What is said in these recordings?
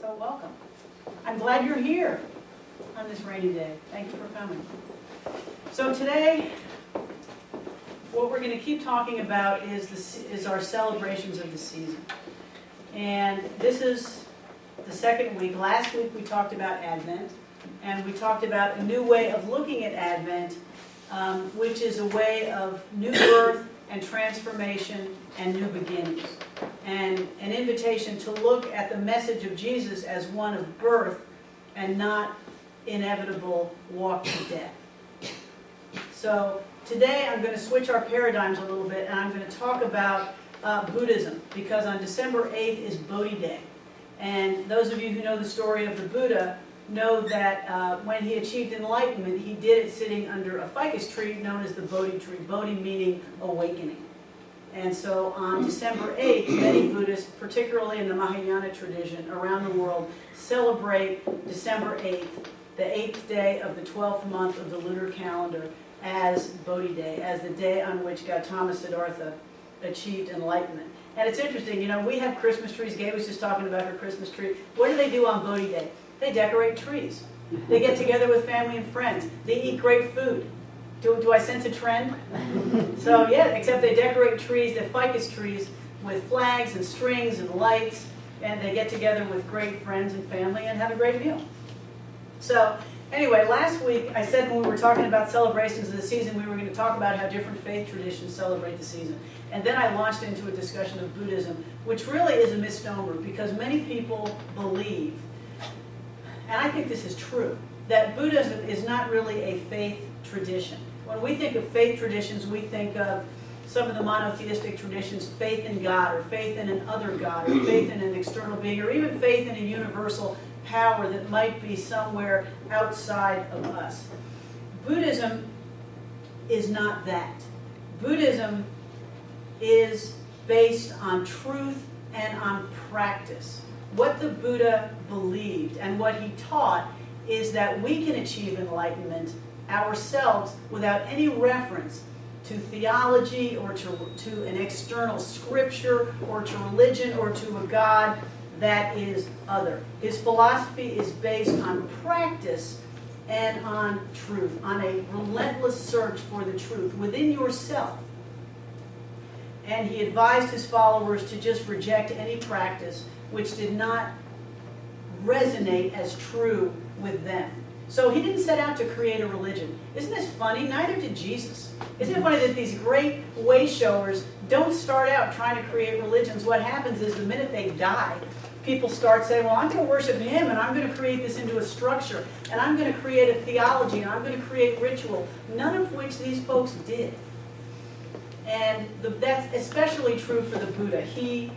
So welcome. I'm glad you're here on this rainy day. Thank you for coming. So today, what we're going to keep talking about is our celebrations of the season. And this is the second week. Last week we talked about Advent, and we talked about a new way of looking at Advent, which is a way of new birth and transformation and new beginnings. And an invitation to look at the message of Jesus as one of birth and not inevitable walk to death. So today I'm going to switch our paradigms a little bit, and I'm going to talk about Buddhism, because on December 8th is Bodhi Day. And those of you who know the story of the Buddha know that when he achieved enlightenment, he did it sitting under a ficus tree known as the Bodhi tree, Bodhi meaning awakening. And so on December 8th, many Buddhists, particularly in the Mahayana tradition around the world, celebrate December 8th, the 8th day of the 12th month of the lunar calendar, as Bodhi Day, as the day on which Gautama Siddhartha achieved enlightenment. And it's interesting, you know, we have Christmas trees. Gabe was just talking about her Christmas tree. What do they do on Bodhi Day? They decorate trees. They get together with family and friends. They eat great food. Do I sense a trend? So yeah, except they decorate trees, the ficus trees, with flags and strings and lights, and they get together with great friends and family and have a great meal. So anyway, last week I said when we were talking about celebrations of the season, we were going to talk about how different faith traditions celebrate the season. And then I launched into a discussion of Buddhism, which really is a misnomer, because many people believe, and I think this is true, that Buddhism is not really a faith tradition. When we think of faith traditions, we think of some of the monotheistic traditions, faith in God, or faith in an other God, or faith in an external being, or even faith in a universal power that might be somewhere outside of us. Buddhism is not that. Buddhism is based on truth and on practice. What the Buddha believed and what he taught is that we can achieve enlightenment ourselves without any reference to theology or to an external scripture or to religion or to a God that is other. His philosophy is based on practice and on truth, on a relentless search for the truth within yourself. And he advised his followers to just reject any practice which did not resonate as true with them. So he didn't set out to create a religion. Isn't this funny? Neither did Jesus. Isn't it funny that these great way showers don't start out trying to create religions? What happens is the minute they die, people start saying, well, I'm going to worship him, and I'm going to create this into a structure, and I'm going to create a theology, and I'm going to create ritual, none of which these folks did. And that's especially true for the Buddha. He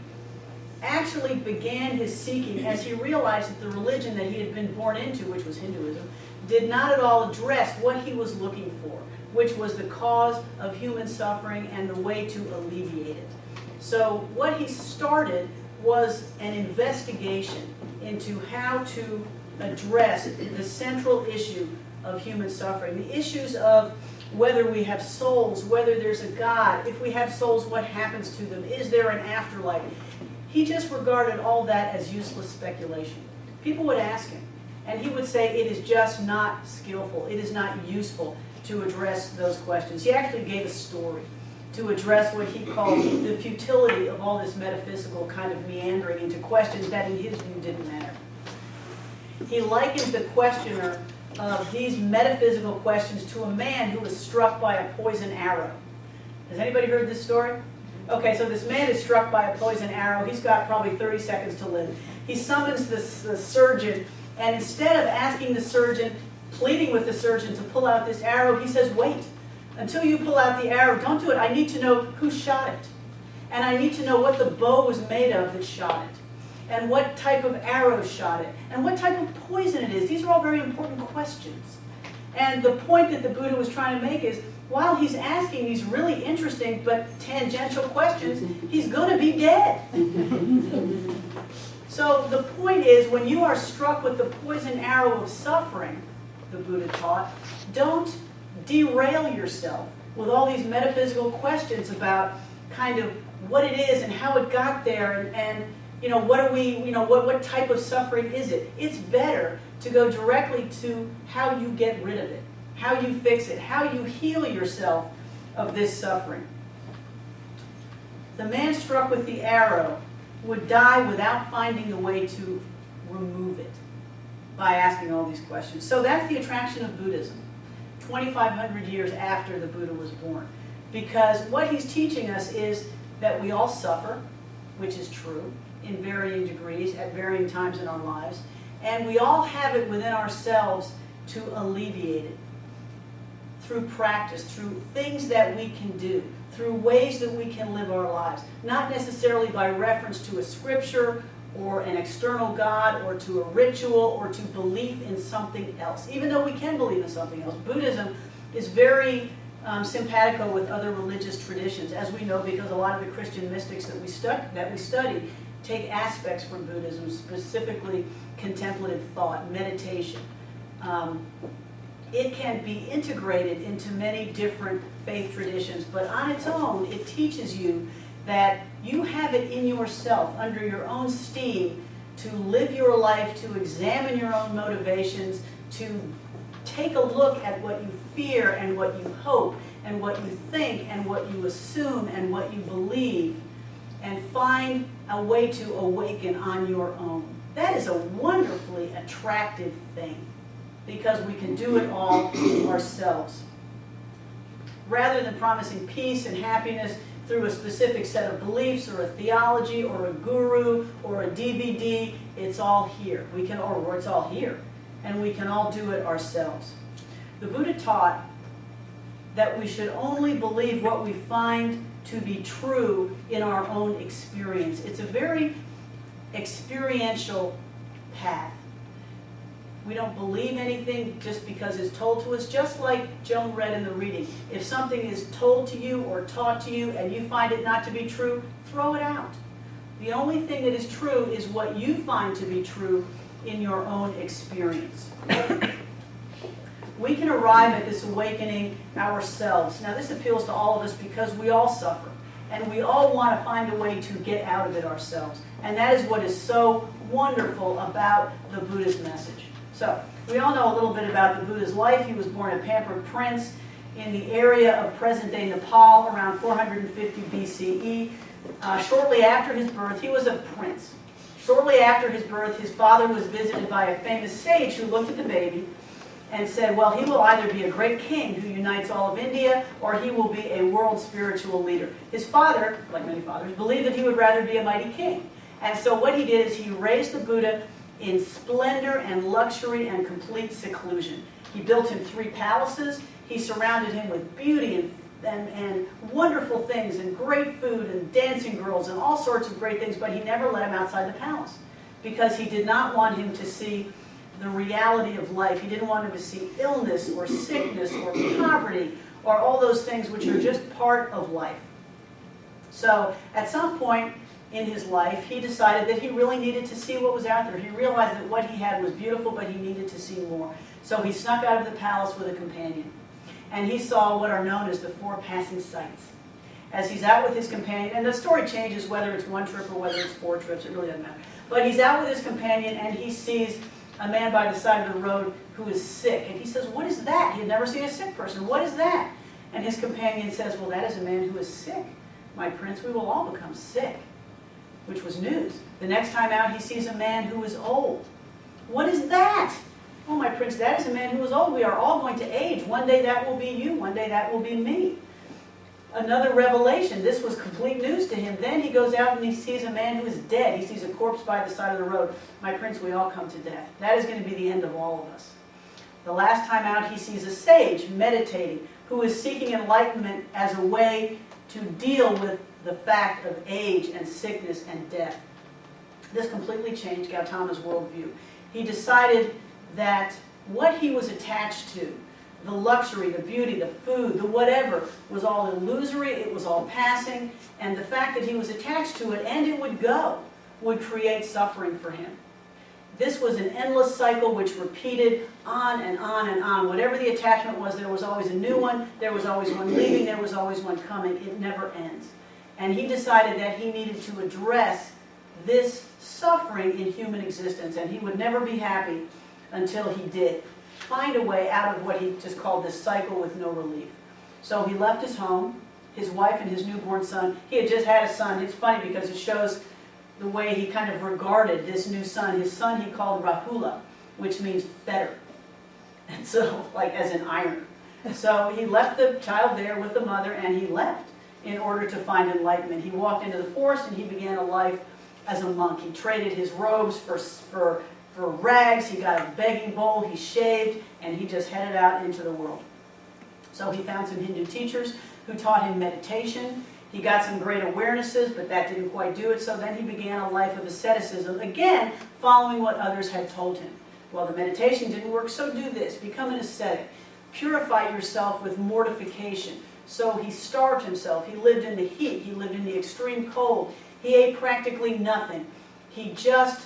actually began his seeking as he realized that the religion that he had been born into, which was Hinduism, did not at all address what he was looking for, which was the cause of human suffering and the way to alleviate it. So what he started was an investigation into how to address the central issue of human suffering, the issues of whether we have souls, whether there's a God, if we have souls, what happens to them, is there an afterlife? He just regarded all that as useless speculation. People would ask him, and he would say it is just not skillful, it is not useful to address those questions. He actually gave a story to address what he called the futility of all this metaphysical kind of meandering into questions that in his view didn't matter. He likened the questioner of these metaphysical questions to a man who was struck by a poison arrow. Has anybody heard this story? Okay, so this man is struck by a poison arrow. He's got probably 30 seconds to live. He summons the surgeon, and instead of asking the surgeon, pleading with the surgeon to pull out this arrow, he says, wait, until you pull out the arrow, don't do it. I need to know who shot it. And I need to know what the bow was made of that shot it. And what type of arrow shot it. And what type of poison it is. These are all very important questions. And the point that the Buddha was trying to make is, while he's asking these really interesting but tangential questions, he's going to be dead. So the point is, when you are struck with the poison arrow of suffering, the Buddha taught, don't derail yourself with all these metaphysical questions about kind of what it is and how it got there and what type of suffering is it? It's better to go directly to how you get rid of it, how you fix it, how you heal yourself of this suffering. The man struck with the arrow would die without finding a way to remove it by asking all these questions. So that's the attraction of Buddhism, 2,500 years after the Buddha was born. Because what he's teaching us is that we all suffer, which is true, in varying degrees, at varying times in our lives, and we all have it within ourselves to alleviate it through practice, through things that we can do, through ways that we can live our lives, not necessarily by reference to a scripture or an external God or to a ritual or to belief in something else, even though we can believe in something else. Buddhism is very simpatico with other religious traditions, as we know, because a lot of the Christian mystics that we study take aspects from Buddhism, specifically contemplative thought, meditation. It can be integrated into many different faith traditions, but on its own, it teaches you that you have it in yourself, under your own steam, to live your life, to examine your own motivations, to take a look at what you fear and what you hope and what you think and what you assume and what you believe, and find a way to awaken on your own. That is a wonderfully attractive thing, because we can do it all ourselves. Rather than promising peace and happiness through a specific set of beliefs or a theology or a guru or a DVD, it's all here. Or it's all here, and we can all do it ourselves. The Buddha taught that we should only believe what we find to be true in our own experience. It's a very experiential path. We don't believe anything just because it's told to us, just like Joan read in the reading. If something is told to you or taught to you and you find it not to be true, throw it out. The only thing that is true is what you find to be true in your own experience. We can arrive at this awakening ourselves. Now, this appeals to all of us because we all suffer, and we all want to find a way to get out of it ourselves. And that is what is so wonderful about the Buddha's message. So, we all know a little bit about the Buddha's life. He was born a pampered prince in the area of present-day Nepal around 450 BCE. Shortly after his birth, he was a prince. Shortly after his birth, his father was visited by a famous sage who looked at the baby and said, well, he will either be a great king who unites all of India, or he will be a world spiritual leader. His father, like many fathers, believed that he would rather be a mighty king. And so what he did is he raised the Buddha in splendor and luxury and complete seclusion. He built him 3 palaces. He surrounded him with beauty and wonderful things and great food and dancing girls and all sorts of great things, but he never let him outside the palace because he did not want him to see the reality of life. He didn't want him to see illness or sickness or poverty or all those things which are just part of life. So at some point in his life, he decided that he really needed to see what was out there. He realized that what he had was beautiful, but he needed to see more. So he snuck out of the palace with a companion, and he saw what are known as the 4 passing sights. As he's out with his companion, and the story changes whether it's 1 trip or whether it's 4 trips, it really doesn't matter. But he's out with his companion, and he sees a man by the side of the road who is sick. And he says, what is that? He had never seen a sick person. What is that? And his companion says, well, that is a man who is sick. My prince, we will all become sick. Which was news. The next time out, he sees a man who is old. What is that? Oh, my prince, that is a man who is old. We are all going to age. One day that will be you. One day that will be me. Another revelation. This was complete news to him. Then he goes out and he sees a man who is dead. He sees a corpse by the side of the road. My prince, we all come to death. That is going to be the end of all of us. The last time out, he sees a sage meditating who is seeking enlightenment as a way to deal with the fact of age and sickness and death. This completely changed Gautama's worldview. He decided that what he was attached to, the luxury, the beauty, the food, the whatever, was all illusory, it was all passing, and the fact that he was attached to it and it would go would create suffering for him. This was an endless cycle which repeated on and on and on. Whatever the attachment was, there was always a new one, there was always one leaving, there was always one coming. It never ends. And he decided that he needed to address this suffering in human existence, and he would never be happy until he did find a way out of what he just called this cycle with no relief. So he left his home, his wife and his newborn son. He had just had a son. It's funny because it shows the way he kind of regarded this new son. His son he called Rahula, which means fetter. And so, like as in iron. So he left the child there with the mother, and he left in order to find enlightenment. He walked into the forest and he began a life as a monk. He traded his robes for rags. He got a begging bowl. He shaved, and he just headed out into the world. So he found some Hindu teachers who taught him meditation. He got some great awarenesses, but that didn't quite do it. So then he began a life of asceticism, again, following what others had told him. Well, the meditation didn't work, so do this. Become an ascetic. Purify yourself with mortification. So he starved himself. He lived in the heat. He lived in the extreme cold. He ate practically nothing. He just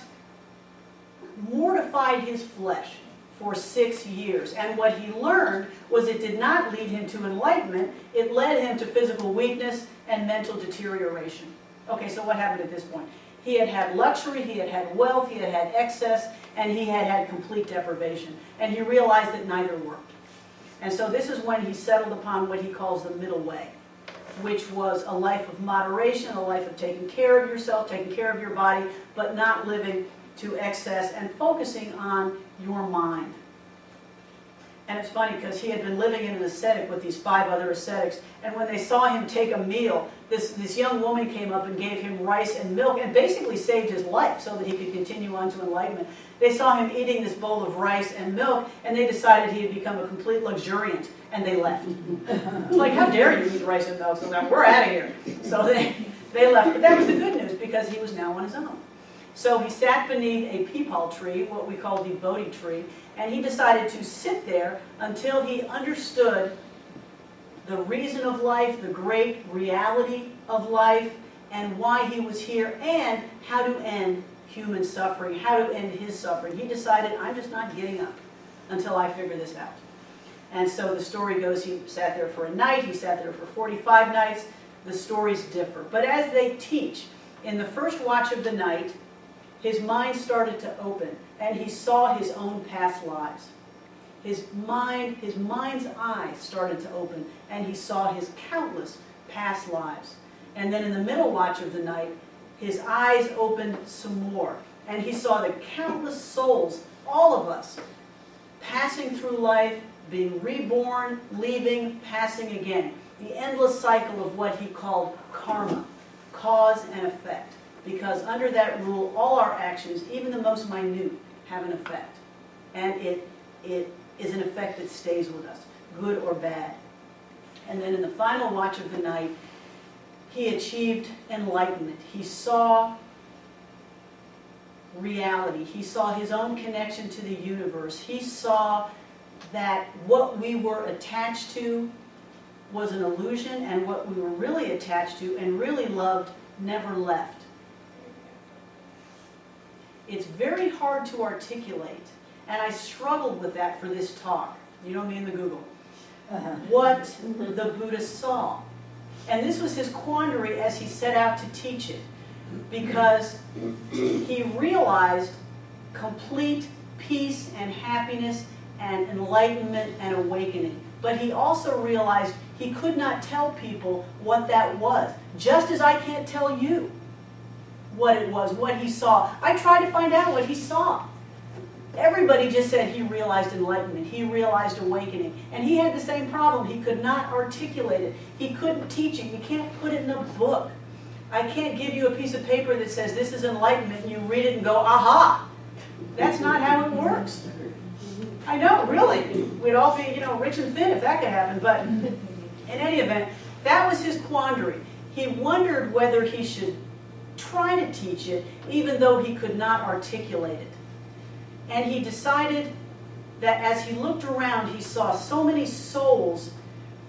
mortified his flesh for 6 years. And what he learned was it did not lead him to enlightenment. It led him to physical weakness and mental deterioration. Okay, so what happened at this point? He had had luxury, he had had wealth, he had had excess, and he had had complete deprivation. And he realized that neither worked. And so this is when he settled upon what he calls the middle way, which was a life of moderation, a life of taking care of yourself, taking care of your body, but not living to excess and focusing on your mind. And it's funny because he had been living in an ascetic with these 5 other ascetics, and when they saw him take a meal, this young woman came up and gave him rice and milk and basically saved his life so that he could continue on to enlightenment. They saw him eating this bowl of rice and milk, and they decided he had become a complete luxuriant, and they left. It's like, how dare you eat rice and milk? So now we're out of here. So they left. But that was the good news because he was now on his own. So he sat beneath a peepal tree, what we call the Bodhi tree, and he decided to sit there until he understood the reason of life, the great reality of life, and why he was here, and how to end human suffering, how to end his suffering. He decided, I'm just not getting up until I figure this out. And so the story goes, he sat there for a night, he sat there for 45 nights. The stories differ. But as they teach, in the first watch of the night, his mind started to open, and he saw his own past lives. His mind's eye started to open, and he saw his countless past lives. And then in the middle watch of the night, his eyes opened some more, and he saw the countless souls, all of us, passing through life, being reborn, leaving, passing again. The endless cycle of what he called karma, cause and effect. Because under that rule, all our actions, even the most minute, have an effect. And it is an effect that stays with us, good or bad. And then in the final watch of the night, he achieved enlightenment. He saw reality. He saw his own connection to the universe. He saw that what we were attached to was an illusion, and what we were really attached to and really loved never left. It's very hard to articulate, and I struggled with that for this talk. You know me and the Google. What the Buddha saw. And this was his quandary as he set out to teach it, because he realized complete peace and happiness and enlightenment and awakening. But he also realized he could not tell people what that was, just as I can't tell you what it was, what he saw. I tried to find out what he saw. Everybody just said he realized enlightenment, he realized awakening. And he had the same problem. He could not articulate it. He couldn't teach it. You can't put it in a book. I can't give you a piece of paper that says this is enlightenment and you read it and go, aha! That's not how it works. I know, really. We'd all be, rich and thin if that could happen. But in any event, that was his quandary. He wondered whether he should try to teach it, even though he could not articulate it. And he decided that as he looked around, he saw so many souls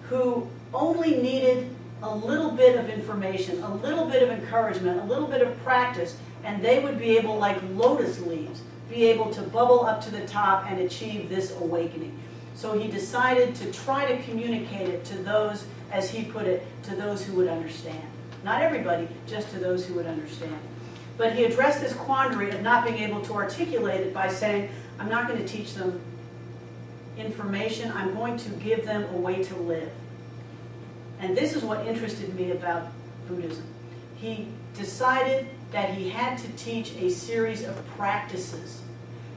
who only needed a little bit of information, a little bit of encouragement, a little bit of practice, and they would be able, like lotus leaves, be able to bubble up to the top and achieve this awakening. So he decided to try to communicate it to those, as he put it, to those who would understand. Not everybody, just to those who would understand. But he addressed this quandary of not being able to articulate it by saying, I'm not going to teach them information, I'm going to give them a way to live. And this is what interested me about Buddhism. He decided that he had to teach a series of practices,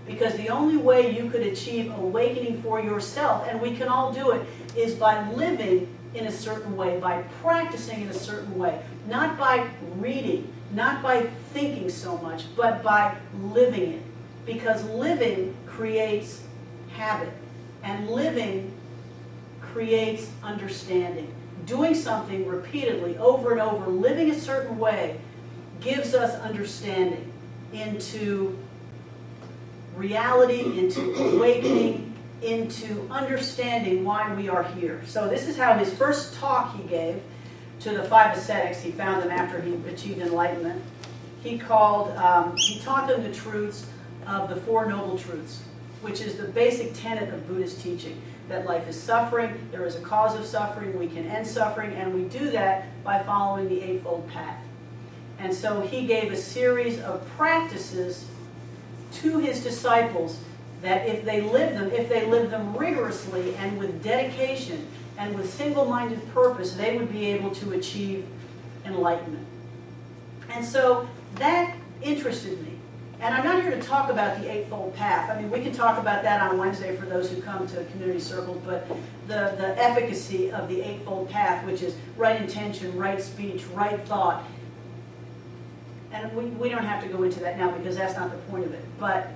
because the only way you could achieve awakening for yourself, and we can all do it, is by living in a certain way, by practicing in a certain way, not by reading, not by thinking so much, but by living it. Because living creates habit, and living creates understanding. Doing something repeatedly, over and over, living a certain way, gives us understanding into reality, into awakening, into understanding why we are here. So this is how his first talk he gave to the 5 ascetics. He found them after he achieved enlightenment. He taught them the truths of the 4 Noble Truths, which is the basic tenet of Buddhist teaching, that life is suffering, there is a cause of suffering, we can end suffering, and we do that by following the Eightfold Path. And so he gave a series of practices to his disciples that if they live them rigorously and with dedication and with single-minded purpose, they would be able to achieve enlightenment. And so that interested me. And I'm not here to talk about the Eightfold Path. I mean, we can talk about that on Wednesday for those who come to community circles, but the efficacy of the Eightfold Path, which is right intention, right speech, right thought. And we don't have to go into that now because that's not the point of it. But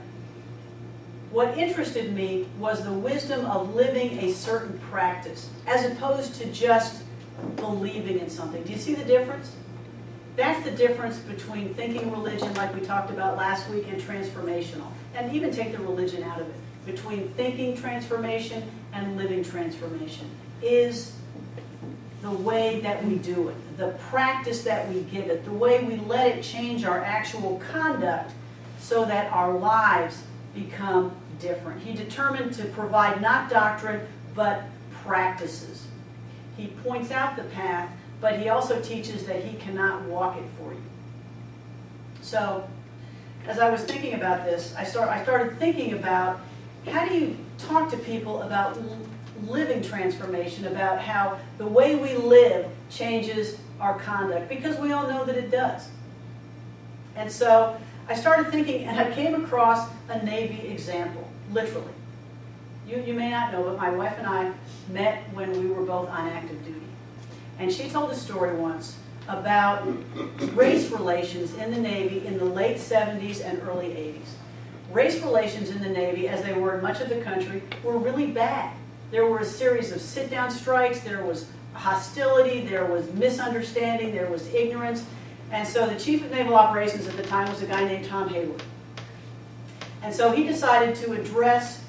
what interested me was the wisdom of living a certain practice, as opposed to just believing in something. Do you see the difference? That's the difference between thinking religion, like we talked about last week, and transformational. And even take the religion out of it. Between thinking transformation and living transformation is the way that we do it, the practice that we give it, the way we let it change our actual conduct so that our lives become different. He determined to provide not doctrine, but practices. He points out the path, but he also teaches that he cannot walk it for you. So, as I was thinking about this, I started thinking about how do you talk to people about living transformation, about how the way we live changes our conduct, because we all know that it does. And so I started thinking, and I came across a Navy example, literally. You may not know, but my wife and I met when we were both on active duty. And she told a story once about race relations in the Navy in the late 70s and early 80s. Race relations in the Navy, as they were in much of the country, were really bad. There were a series of sit-down strikes, there was hostility, there was misunderstanding, there was ignorance. And so the chief of naval operations at the time was a guy named Tom Hayward. And so he decided to address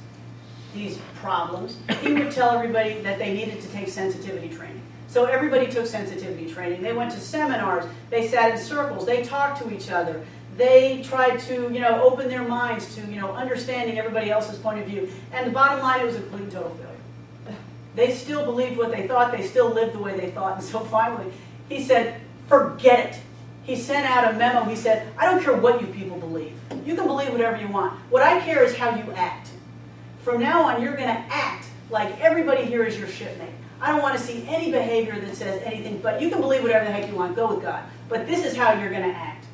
these problems. He would tell everybody that they needed to take sensitivity training. So everybody took sensitivity training. They went to seminars, they sat in circles, they talked to each other. They tried to, open their minds to, understanding everybody else's point of view. And the bottom line, it was a complete and total failure. They still believed what they thought, they still lived the way they thought. And so finally, he said, forget it. He sent out a memo, he said, I don't care what you people believe. You can believe whatever you want. What I care is how you act. From now on, you're going to act like everybody here is your shipmate. I don't want to see any behavior that says anything, but you can believe whatever the heck you want, go with God. But this is how you're going to act.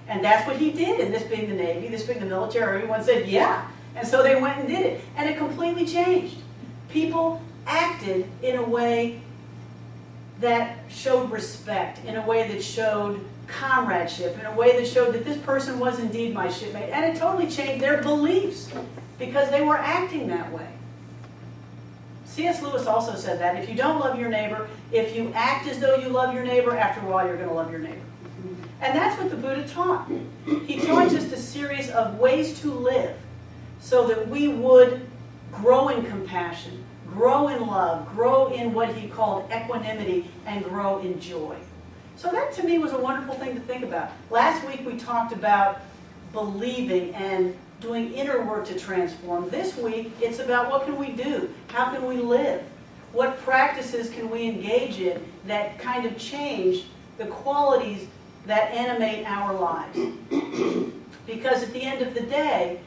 And that's what he did, and this being the Navy, this being the military, everyone said, yeah. And so they went and did it, and it completely changed. People acted in a way that showed respect, in a way that showed comradeship, in a way that showed that this person was indeed my shipmate. And it totally changed their beliefs, because they were acting that way. C.S. Lewis also said that if you don't love your neighbor, if you act as though you love your neighbor, after a while you're going to love your neighbor. And that's what the Buddha taught. He taught just a series of ways to live so that we would grow in compassion, grow in love, grow in what he called equanimity, and grow in joy. So that to me was a wonderful thing to think about. Last week we talked about believing and doing inner work to transform. This week it's about what can we do? How can we live? What practices can we engage in that kind of change the qualities that animate our lives? because at the end of the day,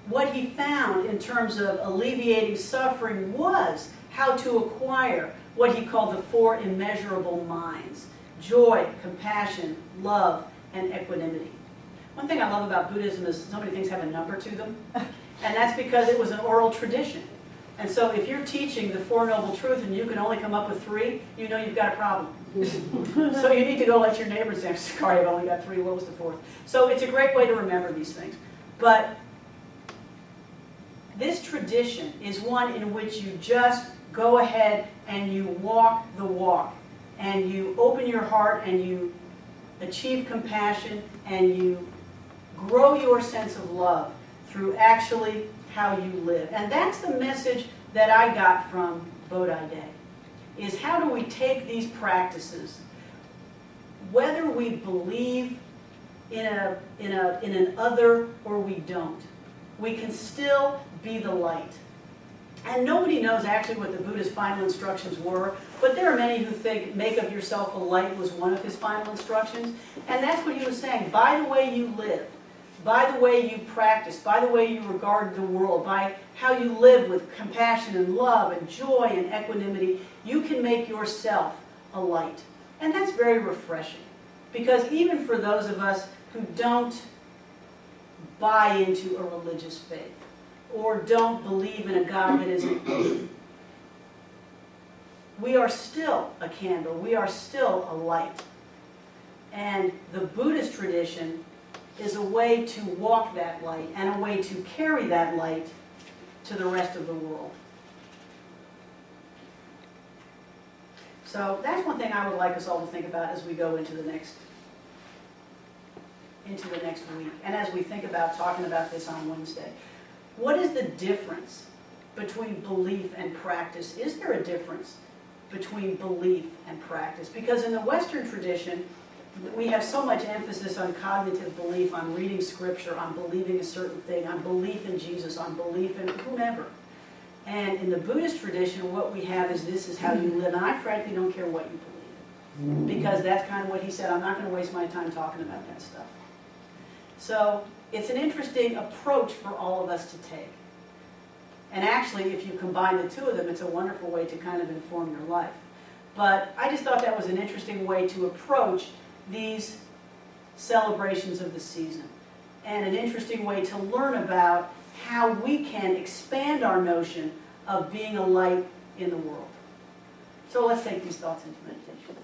what he found in terms of alleviating suffering was how to acquire what he called the four immeasurable minds: joy, compassion, love, and equanimity. One thing I love about Buddhism is so many things have a number to them, and that's because it was an oral tradition. And so if you're teaching the Four Noble Truths and you can only come up with 3, you know you've got a problem. So you need to go let your neighbors say, I'm sorry, I've only got 3, what was the 4th? So it's a great way to remember these things. But this tradition is one in which you just go ahead and you walk the walk, and you open your heart and you achieve compassion and you grow your sense of love through actually how you live. And that's the message that I got from Bodhi Day, is how do we take these practices, whether we believe in an other or we don't, we can still be the light. And nobody knows actually what the Buddha's final instructions were, but there are many who think make of yourself a light was one of his final instructions. And that's what he was saying. By the way you live, by the way you practice, by the way you regard the world, by how you live with compassion and love and joy and equanimity, you can make yourself a light. And that's very refreshing, because even for those of us who don't buy into a religious faith or don't believe in a God that isn't, we are still a candle, we are still a light. And the Buddhist tradition is a way to walk that light and a way to carry that light to the rest of the world. So that's one thing I would like us all to think about as we go into the next week, and as we think about talking about this on Wednesday. What is the difference between belief and practice? Is there a difference between belief and practice? Because in the Western tradition, we have so much emphasis on cognitive belief, on reading scripture, on believing a certain thing, on belief in Jesus, on belief in whomever. And in the Buddhist tradition, what we have is this is how you live. And I frankly don't care what you believe, because that's kind of what he said. I'm not going to waste my time talking about that stuff. So it's an interesting approach for all of us to take. And actually, if you combine the two of them, it's a wonderful way to kind of inform your life. But I just thought that was an interesting way to approach these celebrations of the season, and an interesting way to learn about how we can expand our notion of being a light in the world. So let's take these thoughts into meditation.